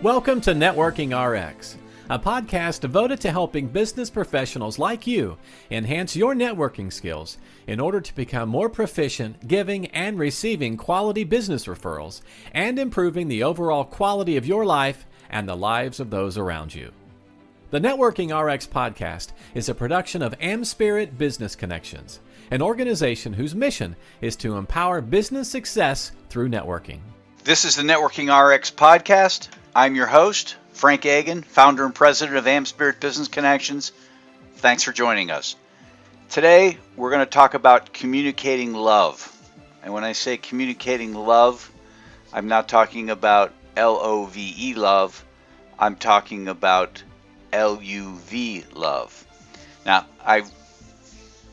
Welcome to Networking RX, a podcast devoted to helping business professionals like you enhance your networking skills in order to become more proficient giving and receiving quality business referrals and improving the overall quality of your life and the lives of those around you. The Networking RX podcast is a production of AmSpirit Business Connections, an organization whose mission is to empower business success through networking. This is the Networking RX podcast. I'm your host, Frank Agin, founder and president of AmSpirit Business Connections. Thanks for joining us. Today, we're going to talk about communicating love. And when I say communicating love, I'm not talking about LOVE love. I'm talking about LUV love. Now, I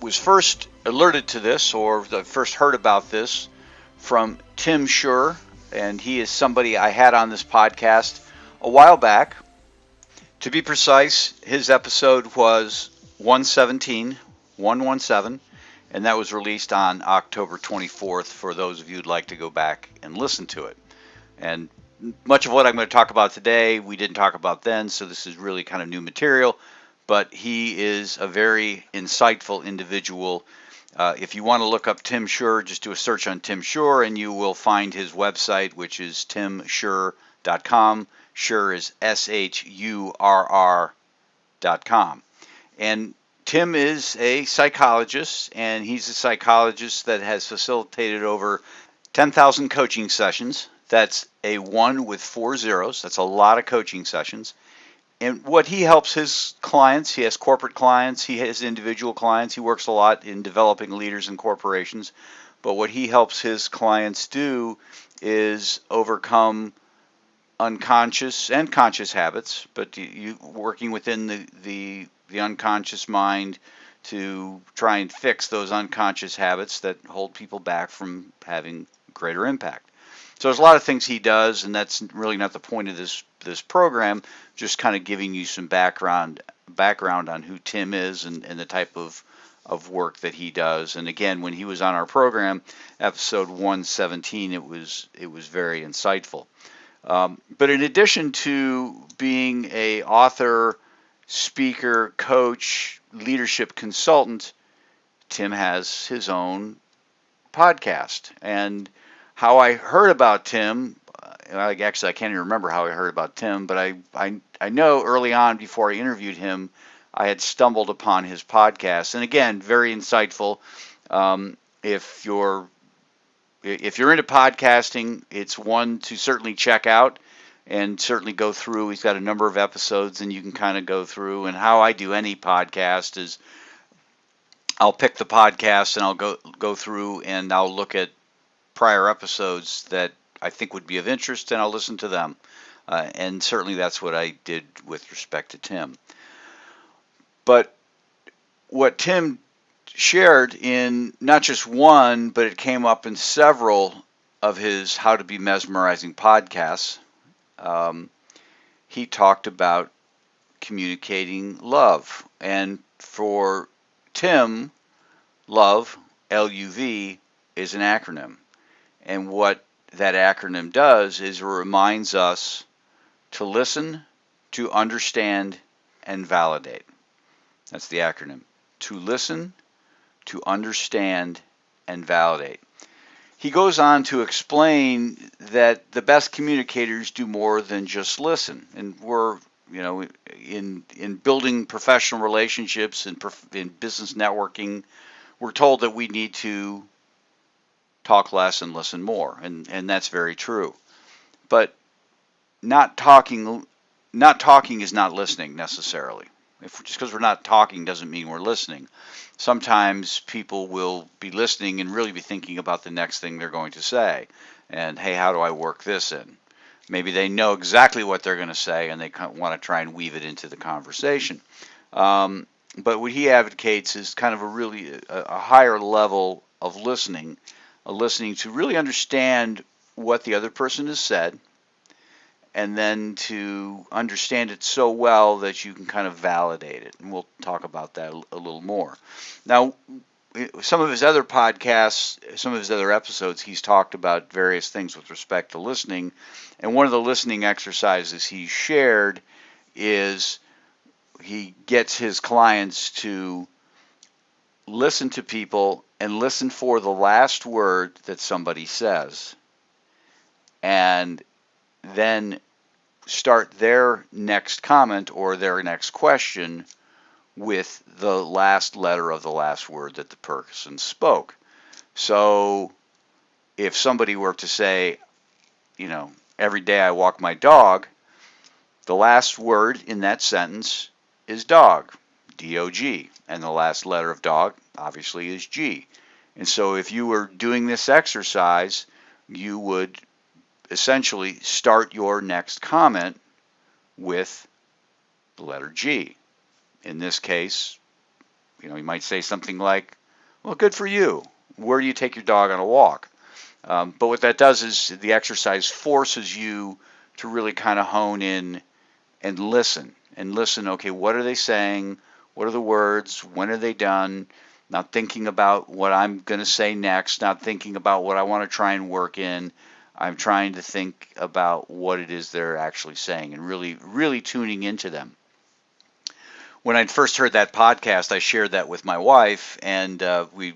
was first alerted to this, or I first heard about this from Tim Shurr, and he is somebody I had on this podcast a while back. To be precise, his episode was 117, and that was released on October 24th for those of you who'd like to go back and listen to it. And much of what I'm going to talk about today, we didn't talk about then, so this is really kind of new material, but he is a very insightful individual. If you want to look up Tim Shurr, just do a search on Tim Shurr, and you will find his website, which is timshurr.com. Shurr is SHURR.com. And Tim is a psychologist, and he's a psychologist that has facilitated over 10,000 coaching sessions. That's a 1 with 4 zeros. That's a lot of coaching sessions. And what he helps his clients, he has corporate clients, he has individual clients, he works a lot in developing leaders in corporations, but what he helps his clients do is overcome unconscious and conscious habits, but you working within the unconscious mind to try and fix those unconscious habits that hold people back from having greater impact. So there's a lot of things he does, and that's really not the point of this program, just kind of giving you some background on who Tim is and the type of work that he does. And again, when he was on our program, episode 117, it was very insightful. But in addition to being a author, speaker, coach, leadership consultant, Tim has his own podcast. And how I heard about Tim, actually I can't even remember how I heard about Tim, but I know early on before I interviewed him, I had stumbled upon his podcast. And again, very insightful. If you're into podcasting, it's one to certainly check out and certainly go through. He's got a number of episodes, and you can kind of go through. And how I do any podcast is I'll pick the podcast and I'll go through and I'll look at prior episodes that I think would be of interest, and I'll listen to them. And certainly that's what I did with respect to Tim. But what Tim shared in not just one, but it came up in several of his How to Be Mesmerizing podcasts, he talked about communicating love. And for Tim, love, LUV, is an acronym. And what that acronym does is it reminds us to listen, to understand, and validate. That's the acronym. To listen, to understand, and validate. He goes on to explain that the best communicators do more than just listen. And we're, in building professional relationships and in business networking, we're told that we need to talk less and listen more, and that's very true. But not talking is not listening necessarily. Just because we're not talking doesn't mean we're listening. Sometimes people will be listening and really be thinking about the next thing they're going to say. And hey, how do I work this in? Maybe they know exactly what they're going to say and they want to try and weave it into the conversation. But what he advocates is kind of a higher level of listening to really understand what the other person has said, and then to understand it so well that you can kind of validate it. And we'll talk about that a little more. Now, some of his other podcasts, some of his other episodes, he's talked about various things with respect to listening. And one of the listening exercises he shared is he gets his clients to listen to people and listen for the last word that somebody says, and then start their next comment or their next question with the last letter of the last word that the person spoke. So if somebody were to say, every day I walk my dog, the last word in that sentence is dog, D-O-G, and the last letter of dog obviously is G. And so if you were doing this exercise, you would essentially start your next comment with the letter G. In this case, you might say something like, well, good for you. Where do you take your dog on a walk? But what that does is the exercise forces you to really kind of hone in and listen. Okay, what are they saying? What are the words? When are they done? Not thinking about what I'm going to say next, not thinking about what I want to try and work in. I'm trying to think about what it is they're actually saying and really, really tuning into them. When I first heard that podcast, I shared that with my wife, and we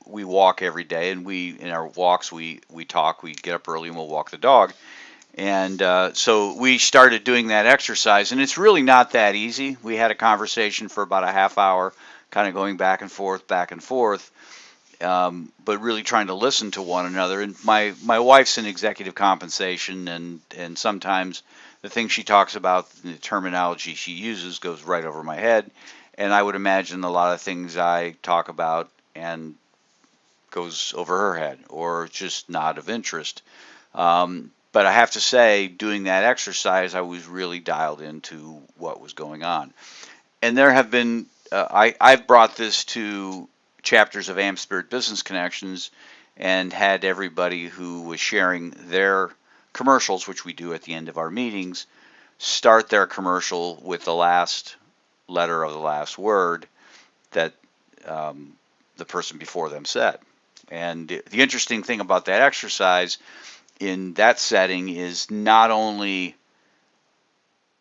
walk every day, and in our walks we talk. We get up early and we'll walk the dog, and so we started doing that exercise, and it's really not that easy. We had a conversation for about a half hour, kind of going back and forth, but really trying to listen to one another. And my wife's in executive compensation, and sometimes the things she talks about, the terminology she uses goes right over my head. And I would imagine a lot of things I talk about and goes over her head or just not of interest. But I have to say, doing that exercise, I was really dialed into what was going on. And there have been, I've brought this to chapters of AmSpirit Business Connections and had everybody who was sharing their commercials, which we do at the end of our meetings, start their commercial with the last letter of the last word that the person before them said. And the interesting thing about that exercise in that setting is not only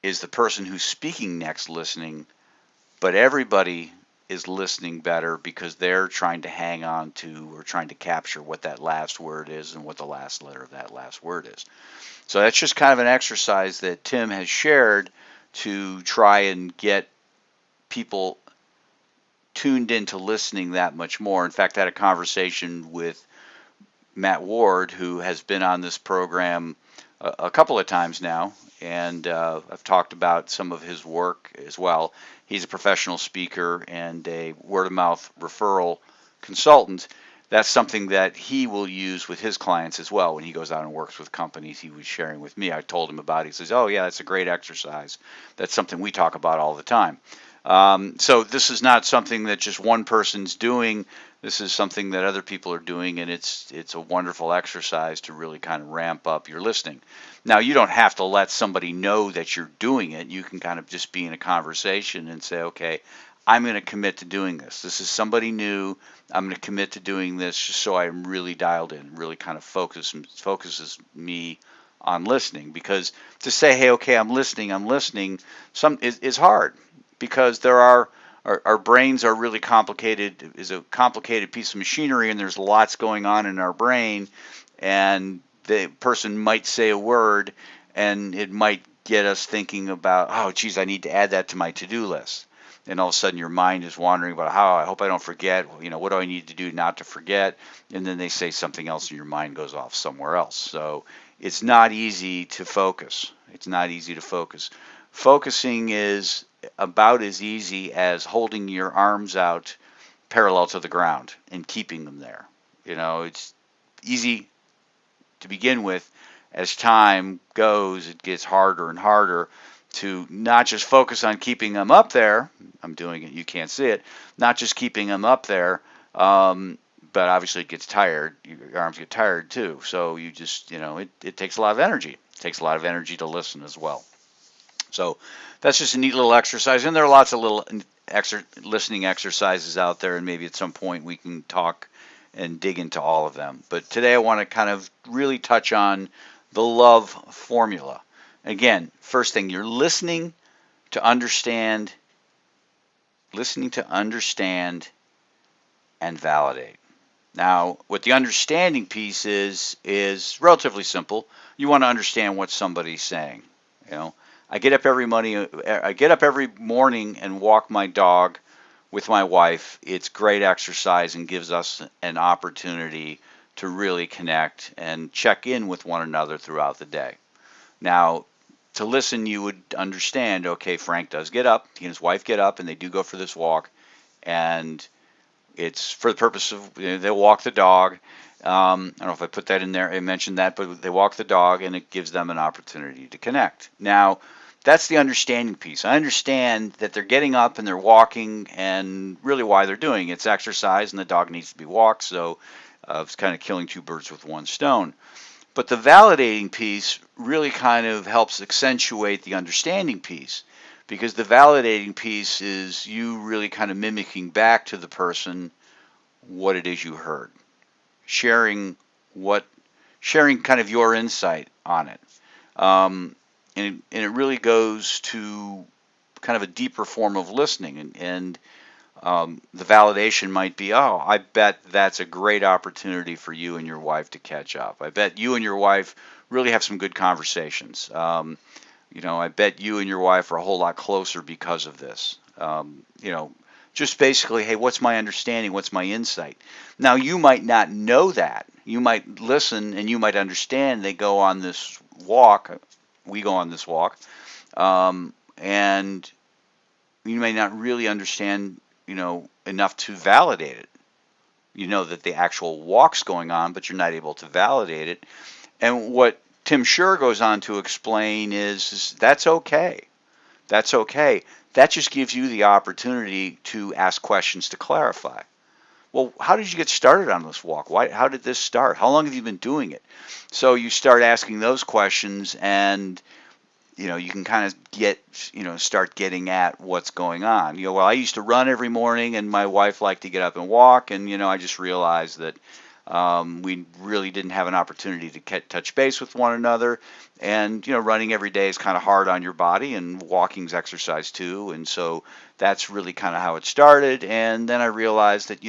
is the person who's speaking next listening, but everybody is listening better because they're trying to hang on to or trying to capture what that last word is and what the last letter of that last word is. So that's just kind of an exercise that Tim has shared to try and get people tuned into listening that much more. In fact, I had a conversation with Matt Ward, who has been on this program a couple of times now, and I've talked about some of his work as well. He's a professional speaker and a word-of-mouth referral consultant. That's something that he will use with his clients as well. When he goes out and works with companies, he was sharing with me. I told him about it. He says, oh, yeah, that's a great exercise. That's something we talk about all the time. So this is not something that just one person's doing. This is something that other people are doing, and it's a wonderful exercise to really kind of ramp up your listening. Now, you don't have to let somebody know that you're doing it. You can kind of just be in a conversation and say, okay, I'm going to commit to doing this. This is somebody new. I'm going to commit to doing this just so I'm really dialed in, really kind of focuses me on listening. Because to say, hey, okay, I'm listening, is hard because our brains are really complicated, is a complicated piece of machinery, and there's lots going on in our brain, and the person might say a word, and it might get us thinking about, oh, geez, I need to add that to my to-do list. And all of a sudden your mind is wandering about I hope I don't forget, what do I need to do not to forget? And then they say something else and your mind goes off somewhere else. So it's not easy to focus. Focusing is about as easy as holding your arms out parallel to the ground and keeping them there. It's easy to begin with. As time goes, it gets harder and harder to not just focus on keeping them up there. I'm doing it, you can't see it. Not just keeping them up there, but obviously it gets tired. Your arms get tired too. So you just, it takes a lot of energy. It takes a lot of energy to listen as well. So that's just a neat little exercise, and there are lots of little listening exercises out there, and maybe at some point we can talk and dig into all of them. But today I want to kind of really touch on the love formula. Again, first thing, you're listening to understand and validate. Now, what the understanding piece is relatively simple. You want to understand what somebody's saying. You know, I get up every morning and walk my dog with my wife. It's great exercise and gives us an opportunity to really connect and check in with one another throughout the day. Now, to listen, you would understand, okay, Frank does get up, he and his wife get up, and they do go for this walk, and it's for the purpose of, they'll walk the dog. I don't know if I put that in there, I mentioned that, but they walk the dog, and it gives them an opportunity to connect. Now, that's the understanding piece. I understand that they're getting up and they're walking, and really why they're doing it. It's exercise, and the dog needs to be walked, so it's kind of killing two birds with one stone. But the validating piece really kind of helps accentuate the understanding piece, because the validating piece is you really kind of mimicking back to the person what it is you heard, sharing kind of your insight on it. And it really goes to kind of a deeper form of listening, and the validation might be, oh, I bet that's a great opportunity for you and your wife to catch up. I bet you and your wife really have some good conversations. I bet you and your wife are a whole lot closer because of this. Just basically, hey, what's my understanding? What's my insight? Now, you might not know that. You might listen and you might understand they go on this walk. We go on this walk. And you may not really understand enough to validate it. You know that the actual walk's going on, but you're not able to validate it. And what Tim Shurr goes on to explain is that's okay. That's okay. That just gives you the opportunity to ask questions to clarify. Well, how did you get started on this walk? How did this start? How long have you been doing it? So you start asking those questions, and you can kind of start getting at what's going on. Well, I used to run every morning, and my wife liked to get up and walk, and I just realized that we really didn't have an opportunity to touch base with one another. And running every day is kind of hard on your body, and walking's exercise too. And so that's really kind of how it started. And then I realized that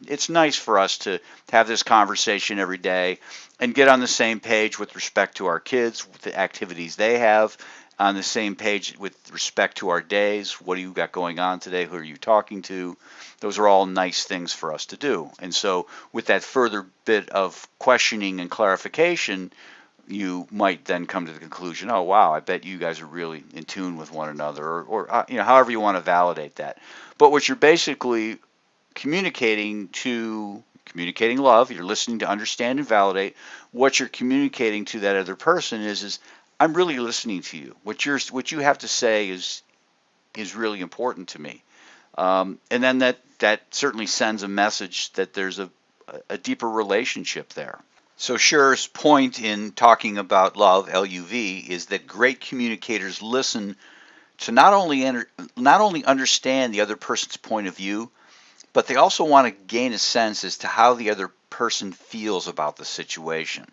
it's nice for us to have this conversation every day and get on the same page with respect to our kids, with the activities they have, on the same page with respect to our days. What do you got going on today? Who are you talking to? Those are all nice things for us to do. And so with that further bit of questioning and clarification, you might then come to the conclusion, oh, wow, I bet you guys are really in tune with one another, or however you want to validate that. But what you're basically communicating love, you're listening to understand and validate. What you're communicating to that other person is I'm really listening to you. What you have to say is really important to me. And then that certainly sends a message that there's a deeper relationship there. So Shur's point in talking about love, LUV, is that great communicators listen to not only understand the other person's point of view, but they also want to gain a sense as to how the other person feels about the situation.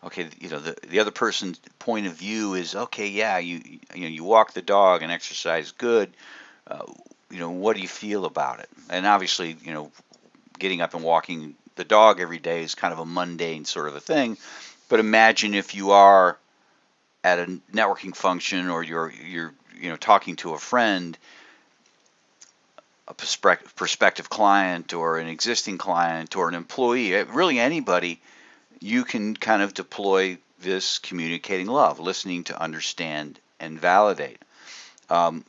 Okay, the other person's point of view is, okay, yeah, you walk the dog and exercise good. What do you feel about it? And obviously, getting up and walking the dog every day is kind of a mundane sort of a thing. But imagine if you are at a networking function, or you're talking to a friend, a prospective client, or an existing client, or an employee, really anybody. You can kind of deploy this communicating love, listening to understand and validate. And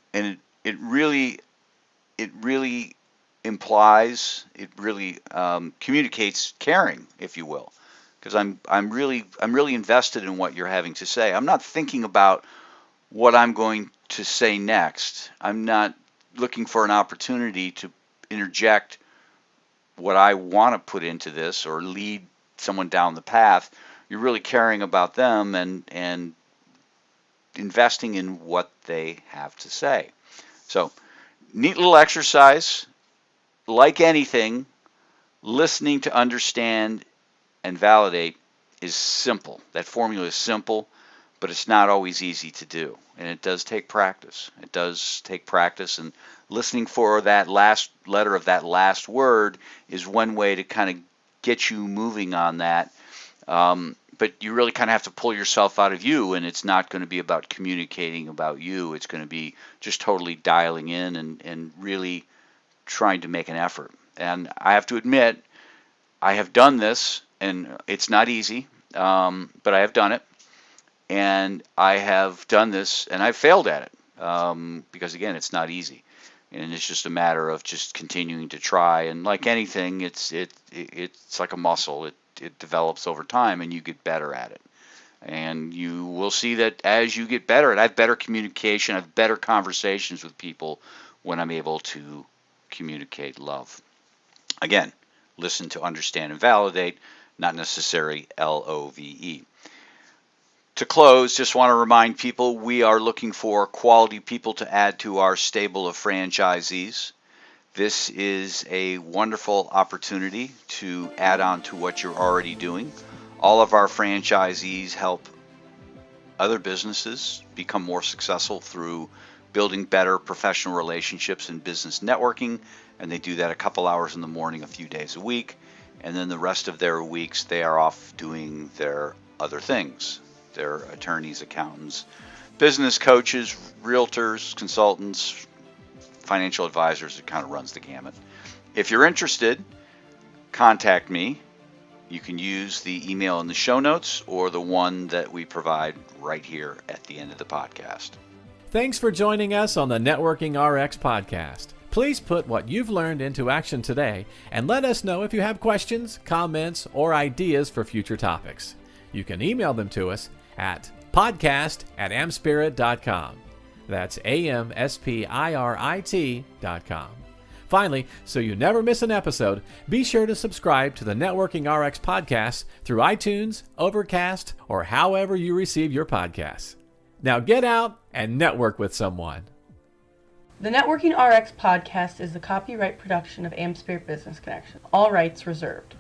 it really implies, it really communicates caring, if you will, because I'm really invested in what you're having to say. I'm not thinking about what I'm going to say next. I'm not looking for an opportunity to interject what I want to put into this or lead someone down the path. You're really caring about them and investing in what they have to say. So neat little exercise. Like anything, listening to understand and validate is simple. That formula is simple, but it's not always easy to do. And it does take practice. It does take practice. And listening for that last letter of that last word is one way to kind of get you moving on that. But you really kind of have to pull yourself out of you, and it's not going to be about communicating about you. It's going to be just totally dialing in and really trying to make an effort. And I have to admit, I have done this, and it's not easy, but I have done it. And I have done this, and I've failed at it because, again, it's not easy. And it's just a matter of just continuing to try. And like anything, it's like a muscle. It develops over time, and you get better at it. And you will see that as you get better at it, I have better communication, I have better conversations with people when I'm able to communicate love. Again, listen to understand and validate, not necessarily LOVE. To close, just want to remind people we are looking for quality people to add to our stable of franchisees. This is a wonderful opportunity to add on to what you're already doing. All of our franchisees help other businesses become more successful through building better professional relationships and business networking, and they do that a couple hours in the morning, a few days a week, and then the rest of their weeks they are off doing their other things. They're attorneys, accountants, business coaches, realtors, consultants, financial advisors. It kind of runs the gamut. If you're interested, contact me. You can use the email in the show notes or the one that we provide right here at the end of the podcast. Thanks for joining us on the Networking RX podcast. Please put what you've learned into action today and let us know if you have questions, comments, or ideas for future topics. You can email them to us at podcast@amspirit.com. That's AmSpirit.com. Finally, so you never miss an episode, be sure to subscribe to the Networking RX podcast through iTunes, Overcast, or however you receive your podcasts. Now get out and network with someone. The Networking RX podcast is the copyright production of AmSpirit Business Connections. All rights reserved.